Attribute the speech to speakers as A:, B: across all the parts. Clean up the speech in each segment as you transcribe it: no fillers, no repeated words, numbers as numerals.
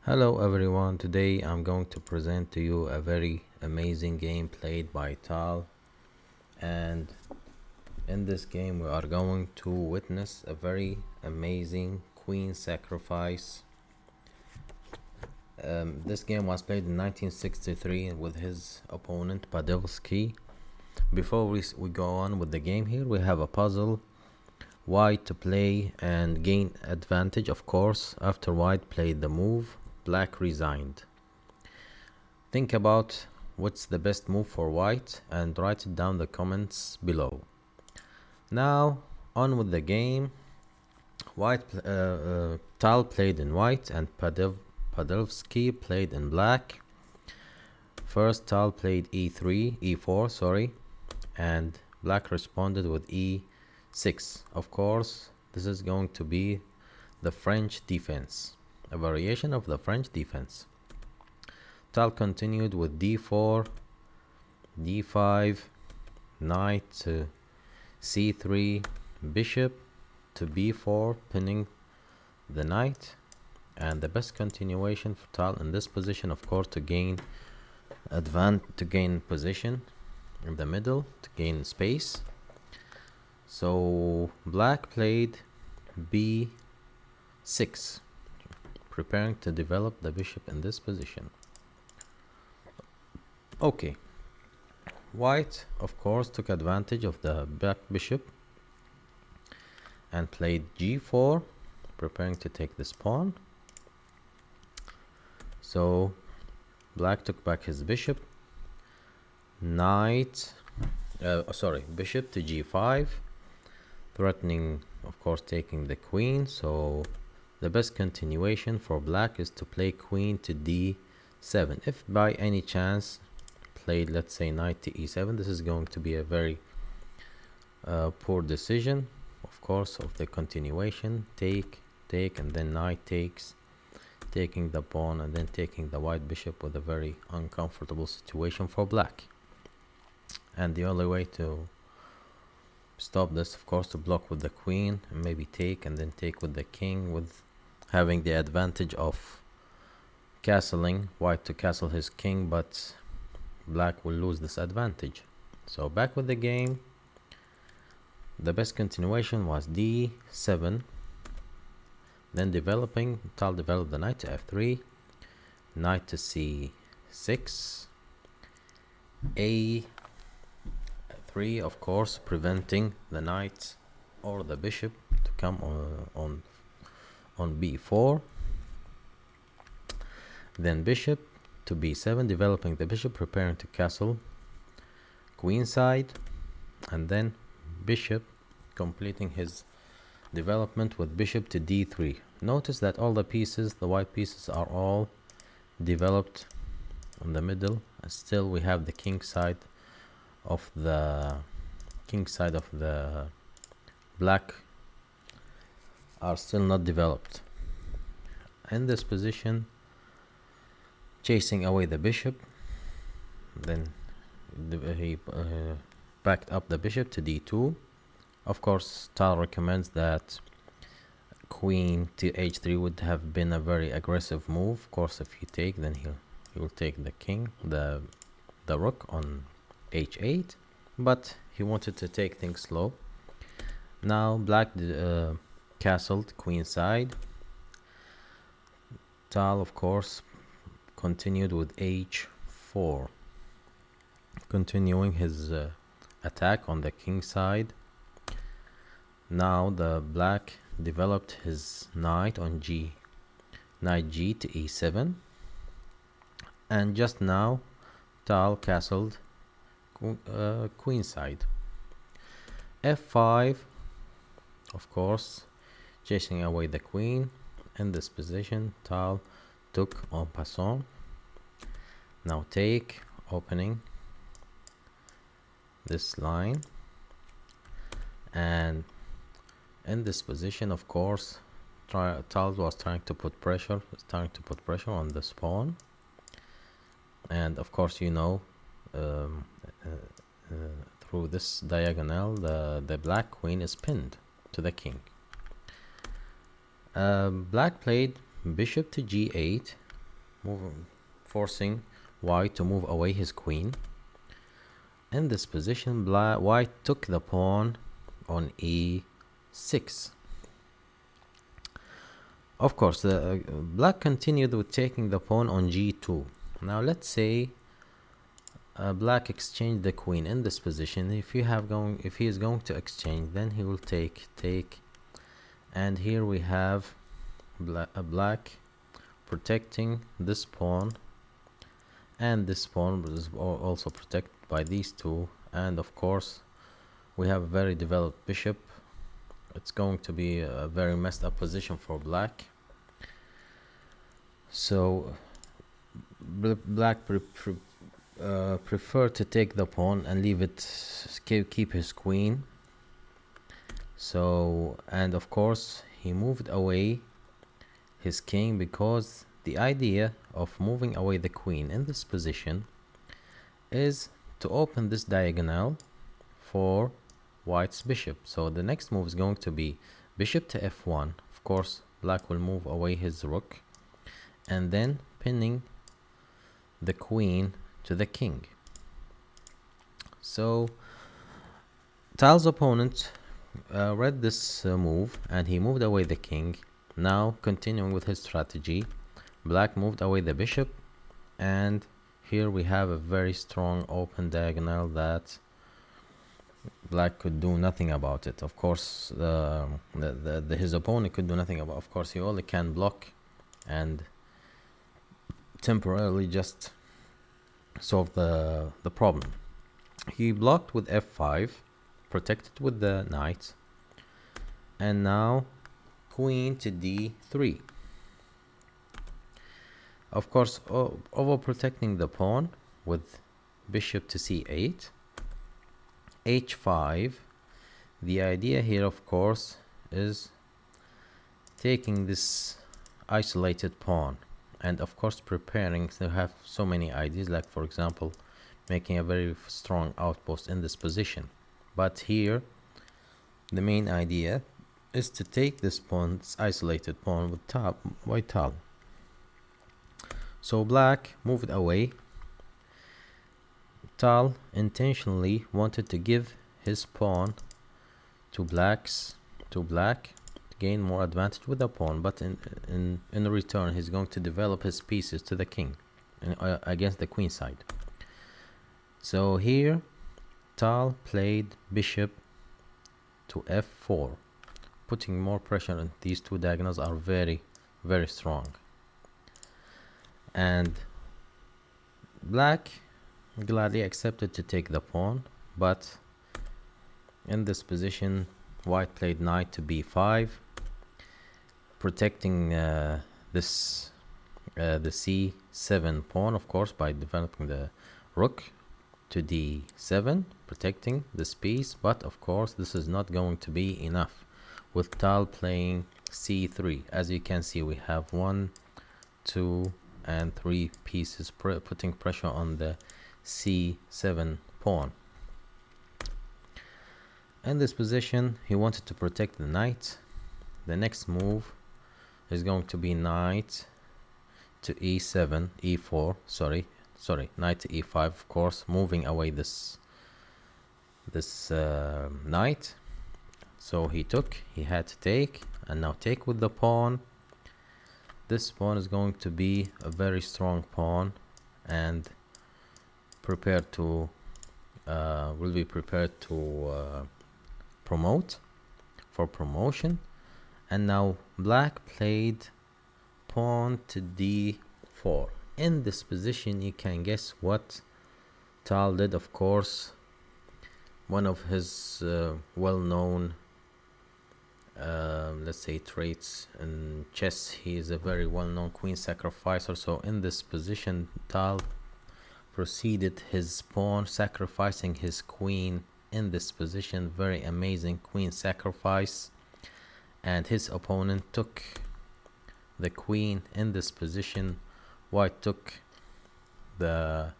A: Hello everyone, today I'm going to present to you a very amazing game played by Tal, and in this game we are going to witness a very amazing queen sacrifice. This game was played in 1963 with his opponent Padilsky. Before we go on with the game, here we have a puzzle: white to play and gain advantage. Of course, after white played the move, black resigned. Think about what's the best move for white and write it down in the comments below. Now on with the game. Tal played in white and Padovsky played in black. First Tal played e4, and black responded with e6. Of course, this is going to be the French defense, a variation of the French defense. Tal continued with d4, d5, knight to c3, bishop to b4, pinning the knight. And the best continuation for Tal in this position, of course, to gain position in the middle, to gain space. So black played b6, preparing to develop the bishop in this position. Okay, white of course took advantage of the back bishop and played g4, preparing to take this pawn. So black took back his bishop, bishop to g5, threatening of course taking the queen. So the best continuation for black is to play queen to d7. If by any chance played, let's say, knight to e7, this is going to be a very poor decision, of course, of the continuation. Take, and then knight takes, taking the pawn, and then taking the white bishop with a very uncomfortable situation for black. And the only way to stop this, of course, to block with the queen and maybe take, and then take with the king, with having the advantage of castling, white to castle his king, but black will lose this advantage. So back with the game, the best continuation was d7, then Tal developed the knight to f3, knight to c6, a3, of course, preventing the knight or the bishop to come on b4, then bishop to b7, developing the bishop, preparing to castle queenside, and then bishop completing his development with bishop to d3. Notice that all the white pieces are all developed in the middle. Still we have the king side of the black are still not developed. In this position, chasing away the bishop, then he backed up the bishop to d2. Of course, Tal recommends that queen to h3 would have been a very aggressive move. Of course, if you take, then he will take the king, the rook on h8, but he wanted to take things slow. Now black castled queenside. Tal, of course, continued with h4, continuing his attack on the king side. Now the black developed his knight on knight g to e7, and just now Tal castled queenside. f5, of course, chasing away the queen. In this position, Tal took en passant. Now take, opening this line, and in this position, of course, Tal was trying to put pressure on the pawn. And of course, you know, through this diagonal, the black queen is pinned to the king. Black played bishop to g8, forcing white to move away his queen. In this position, white took the pawn on e6. Of course, the black continued with taking the pawn on g2. Now let's say black exchanged the queen in this position. If he is going to exchange, then he will take, and here we have black protecting this pawn, and this pawn is also protected by these two, and of course we have a very developed bishop. It's going to be a very messed up position for black. So black prefer to take the pawn and leave it, keep his queen. So, and of course he moved away his king, because the idea of moving away the queen in this position is to open this diagonal for white's bishop. So the next move is going to be bishop to f1. Of course black will move away his rook, and then pinning the queen to the king. So Tal's opponent read this move, and he moved away the king. Now continuing with his strategy, black moved away the bishop, and here we have a very strong open diagonal that black could do nothing about it. Of course his opponent could do nothing about. Of course he only can block and temporarily just solve the problem. He blocked with f5, protected with the knight, and now queen to d3. Of course, over protecting the pawn with bishop to c8, h5. The idea here, of course, is taking this isolated pawn, and of course preparing to have so many ideas, like for example making a very strong outpost in this position. But here the main idea is to take this pawn, this isolated pawn, with white Tal. So black moved away. Tal intentionally wanted to give his pawn to black to gain more advantage with the pawn, but in return he's going to develop his pieces to the king against the queen side. So here Tal played bishop to f4, putting more pressure on these two diagonals. Are very, very strong, and black gladly accepted to take the pawn, but in this position white played knight to b5, protecting the c7 pawn, of course, by developing the rook to d7, protecting this piece. But of course this is not going to be enough, with Tal playing c3. As you can see, we have 1, 2 and 3 pieces putting pressure on the c7 pawn. In this position he wanted to protect the knight. The next move is going to be knight to e7, e4, sorry, knight to e5, of course, moving away this knight. So he had to take, and now take with the pawn. This pawn is going to be a very strong pawn, and will be prepared to promotion. And now black played pawn to d4. In this position you can guess what Tal did. Of course, one of his well-known let's say traits in chess, he is a very well-known queen sacrificer. So in this position Tal proceeded his pawn, sacrificing his queen. In this position, very amazing queen sacrifice, and his opponent took the queen. In this position white took the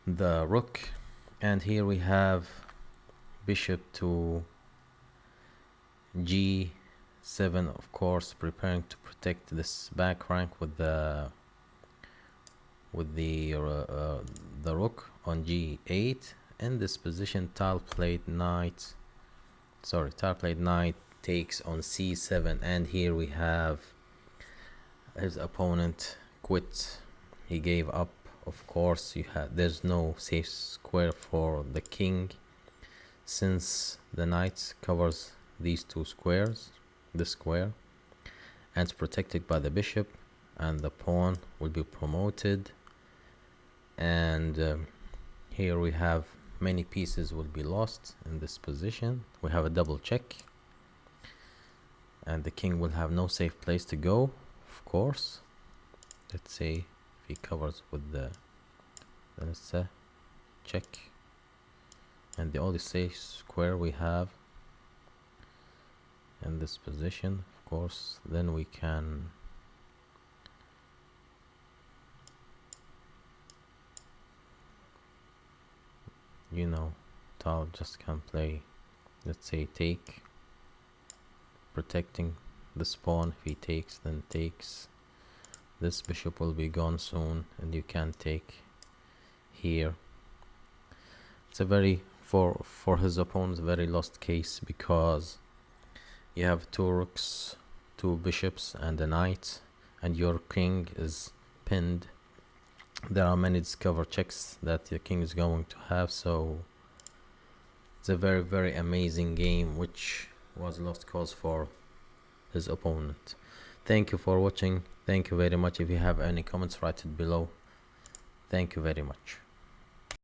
A: rook, and here we have bishop to g7, of course, preparing to protect this back rank with the with the rook on g8. In this position, tile played knight takes on c7, and here we have his opponent quit. He gave up. Of course, there's no safe square for the king, since the knight covers these two squares, this square, and it's protected by the bishop, and the pawn will be promoted. And here we have many pieces will be lost in this position. We have a double check, and the king will have no safe place to go. Of course, let's say if he covers with the let's check, and the only safe square we have in this position, of course, then we can Tal just can play, let's say, take, protecting this pawn. If he takes, then takes. This bishop will be gone soon, and you can take here. It's a very, for his opponent, very lost case, because you have two rooks, two bishops, and a knight, and your king is pinned. There are many discover checks that your king is going to have, so it's a very, very amazing game, which was lost cause for his opponent. Thank you for watching. Thank you very much. If you have any comments, write it below. Thank you very much.